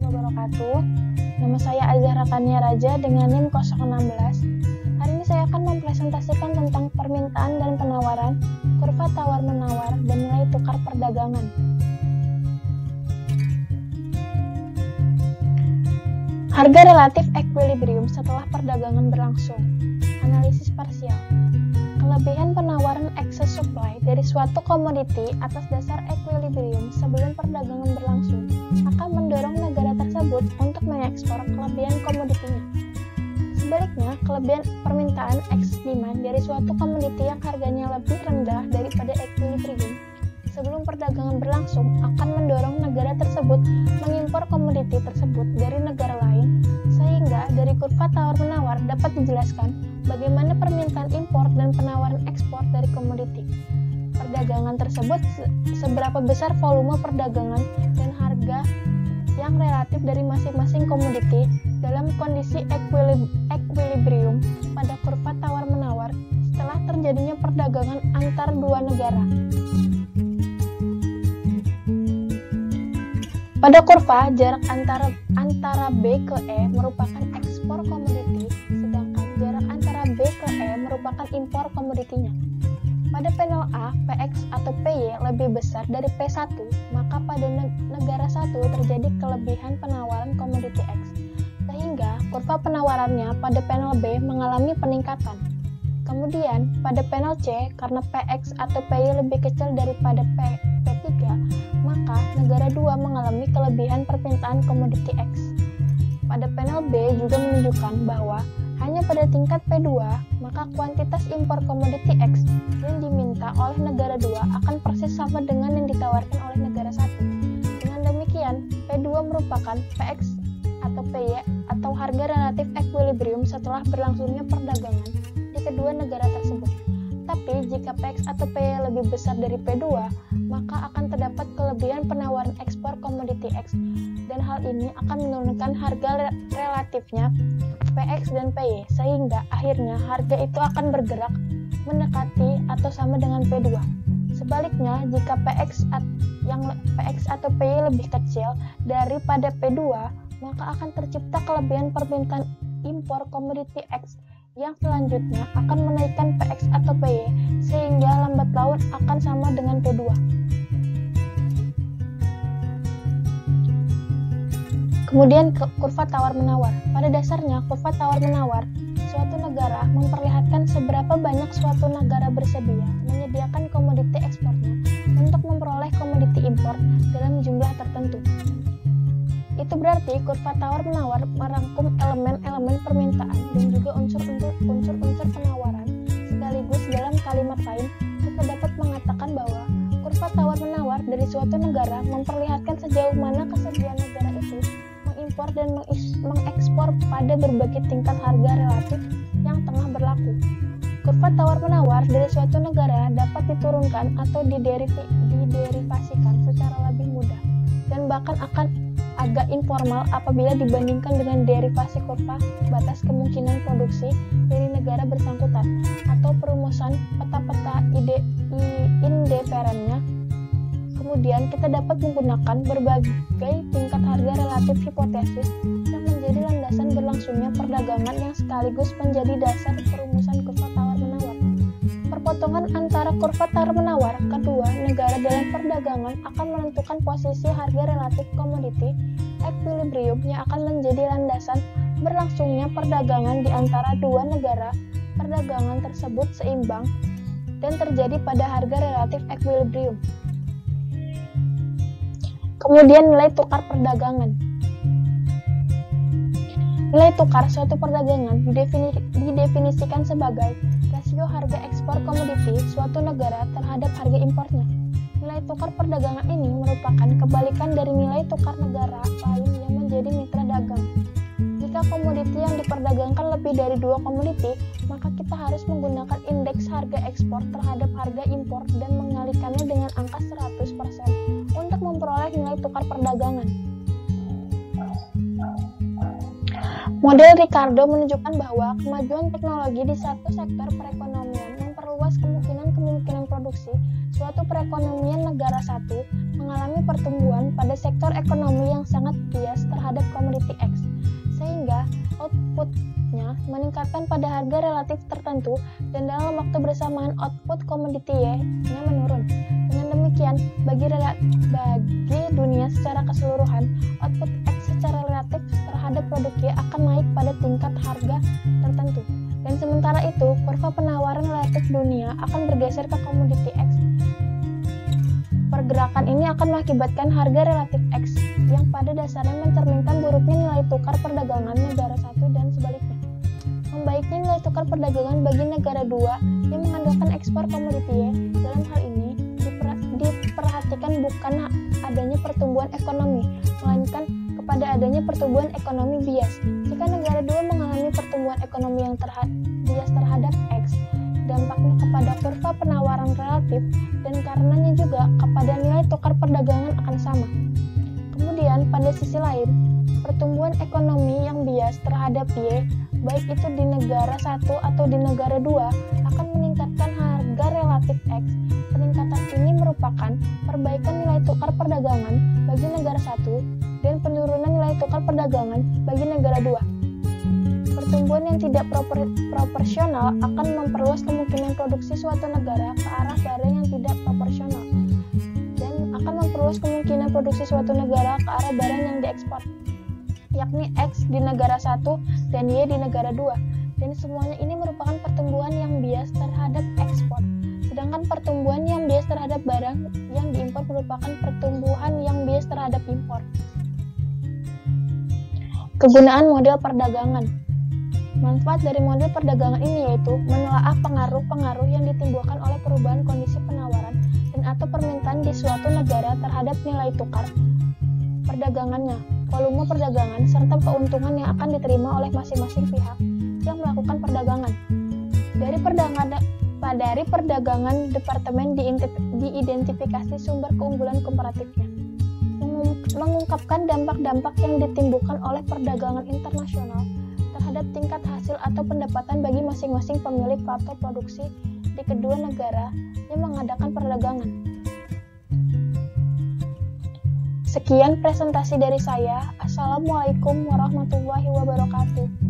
wabarakatuh. Nama saya Azahra Kania Raja dengan NIM 016. Hari ini saya akan mempresentasikan tentang permintaan dan penawaran, kurva tawar-menawar, dan nilai tukar perdagangan. Harga relatif equilibrium setelah perdagangan berlangsung. Analisis parsial. Kelebihan penawaran excess supply dari suatu komoditi atas dasar equilibrium sebelum perdagangan berlangsung akan mendorong negara tersebut untuk mengekspor kelebihan komoditinya. Sebaliknya, kelebihan permintaan excess demand dari suatu komoditi yang harganya lebih rendah daripada equilibrium sebelum perdagangan berlangsung akan mendorong negara tersebut mengimpor komoditi tersebut dari negara lain, sehingga dari kurva tawar-menawar dapat dijelaskan bagaimana permintaan impor dan penawaran ekspor dari komoditi. Perdagangan tersebut seberapa besar volume perdagangan dan harga yang relatif dari masing-masing komoditi dalam kondisi equilibrium pada kurva tawar-menawar setelah terjadinya perdagangan antar dua negara. Pada kurva, jarak antara B ke E merupakan ekspor komoditi, sedangkan jarak antara B ke E merupakan impor komoditinya. Pada panel A, PX atau PY lebih besar dari P1, maka pada negara 1 terjadi kelebihan penawaran komoditi X, sehingga kurva penawarannya pada panel B mengalami peningkatan. Kemudian, pada panel C, karena PX atau PY lebih kecil daripada P3, maka negara 2 mengalami kelebihan permintaan komoditi X. Pada panel B juga menunjukkan bahwa hanya pada tingkat P2, maka kuantitas impor komoditi X yang diminta oleh negara 2 akan persis sama dengan yang ditawarkan oleh negara 1. Dengan demikian, P2 merupakan PX atau PY atau harga relatif equilibrium setelah berlangsungnya perdagangan di kedua negara tersebut. Tapi jika PX atau PY lebih besar dari P2, maka akan terdapat kelebihan penawaran ekspor komoditi X, dan hal ini akan menurunkan harga relatifnya PX dan PY, sehingga akhirnya harga itu akan bergerak mendekati atau sama dengan P2. Sebaliknya, jika PX atau PY lebih kecil daripada P2, maka akan tercipta kelebihan permintaan impor komoditi X yang selanjutnya akan menaikkan PX atau PY, sehingga lambat laun akan sama dengan P2. Kemudian kurva tawar-menawar. Pada dasarnya, kurva tawar-menawar suatu negara memperlihatkan seberapa banyak suatu negara bersedia menyediakan komoditi ekspornya untuk memperoleh komoditi impor dalam jumlah tertentu. Itu berarti kurva tawar-menawar merangkum elemen-elemen permintaan dan juga unsur-unsur penawaran. Sekaligus dalam kalimat lain, kita dapat mengatakan bahwa kurva tawar-menawar dari suatu negara memperlihatkan sejauh mana kesediaan negara itu mengimpor dan mengekspor pada berbagai tingkat harga relatif yang tengah berlaku. Kurva tawar-menawar dari suatu negara dapat diturunkan atau diderivasikan secara lebih mudah dan bahkan akan agak informal apabila dibandingkan dengan derivasi kurva batas kemungkinan produksi dari negara bersangkutan atau perumusan peta-peta indifferentnya. Kemudian kita dapat menggunakan berbagai tingkat harga relatif hipotesis yang menjadi landasan berlangsungnya perdagangan yang sekaligus menjadi dasar perumusan kurva tawar-menawar. Perpotongan antara kurva tawar-menawar kedua negara dalam perdagangan akan menentukan posisi harga relatif komoditi equilibrium yang akan menjadi landasan berlangsungnya perdagangan di antara dua negara. Perdagangan tersebut seimbang dan terjadi pada harga relatif equilibrium. Kemudian nilai tukar perdagangan. Nilai tukar suatu perdagangan didefinisikan sebagai rasio harga ekspor komoditi suatu negara terhadap harga impornya. Nilai tukar perdagangan ini merupakan kebalikan dari nilai tukar negara lain yang menjadi mitra dagang. Jika komoditi yang diperdagangkan lebih dari dua komoditi, maka kita harus menggunakan indeks harga ekspor terhadap harga impor dan mengalikannya dengan angka 100% untuk memperoleh nilai tukar perdagangan. Model Ricardo menunjukkan bahwa kemajuan teknologi di satu sektor perekonomian memperluas kemungkinan produksi suatu perekonomian negara satu mengalami pertumbuhan pada sektor ekonomi yang sangat bias terhadap komoditi X, sehingga outputnya meningkatkan pada harga relatif tertentu dan dalam waktu bersamaan output komoditi Y-nya menurun. Dengan demikian, bagi dunia secara keseluruhan, output X secara relatif terhadap produk Y akan naik pada tingkat harga tertentu. Dan sementara itu, kurva penawaran relatif dunia akan bergeser ke komoditi X. Pergerakan ini akan mengakibatkan harga relatif X yang pada dasarnya mencerminkan buruknya nilai tukar perdagangan negara satu dan sebaliknya. Membaiknya nilai tukar perdagangan bagi negara dua yang mengandalkan ekspor komoditi Y. Dalam hal ini diperhatikan bukan adanya pertumbuhan ekonomi, melainkan kepada adanya pertumbuhan ekonomi bias. Jika negara dua mengalami pertumbuhan ekonomi yang bias terhadap X, dampaknya kepada kurva penawaran relatif dan karenanya juga kepada nilai tukar perdagangan akan sama. Kemudian pada sisi lain, pertumbuhan ekonomi yang bias terhadap Y, baik itu di negara satu atau di negara dua, akan meningkatkan harga relatif X. Peningkatan ini merupakan perbaikan nilai tukar perdagangan bagi negara satu dan penurunan nilai tukar perdagangan bagi negara dua. Pertumbuhan yang tidak proporsional akan memperluas kemungkinan produksi suatu negara ke arah barang yang tidak proporsional dan akan memperluas kemungkinan produksi suatu negara ke arah barang yang diekspor, yakni X di negara satu dan Y di negara dua. Dan semuanya ini merupakan pertumbuhan yang bias terhadap ekspor. Sedangkan pertumbuhan yang bias terhadap barang yang diimpor merupakan pertumbuhan yang bias terhadap impor. Kegunaan model perdagangan. Manfaat dari model perdagangan ini yaitu menelaah pengaruh-pengaruh yang ditimbulkan oleh perubahan kondisi penawaran dan atau permintaan di suatu negara terhadap nilai tukar perdagangannya, volume perdagangan, serta keuntungan yang akan diterima oleh masing-masing pihak yang melakukan perdagangan. Dari perdagangan, departemen diidentifikasi sumber keunggulan komparatifnya, mengungkapkan dampak-dampak yang ditimbulkan oleh perdagangan internasional terhadap tingkat hasil atau pendapatan bagi masing-masing pemilik faktor produksi di kedua negara yang mengadakan perdagangan. Sekian presentasi dari saya. Assalamualaikum warahmatullahi wabarakatuh.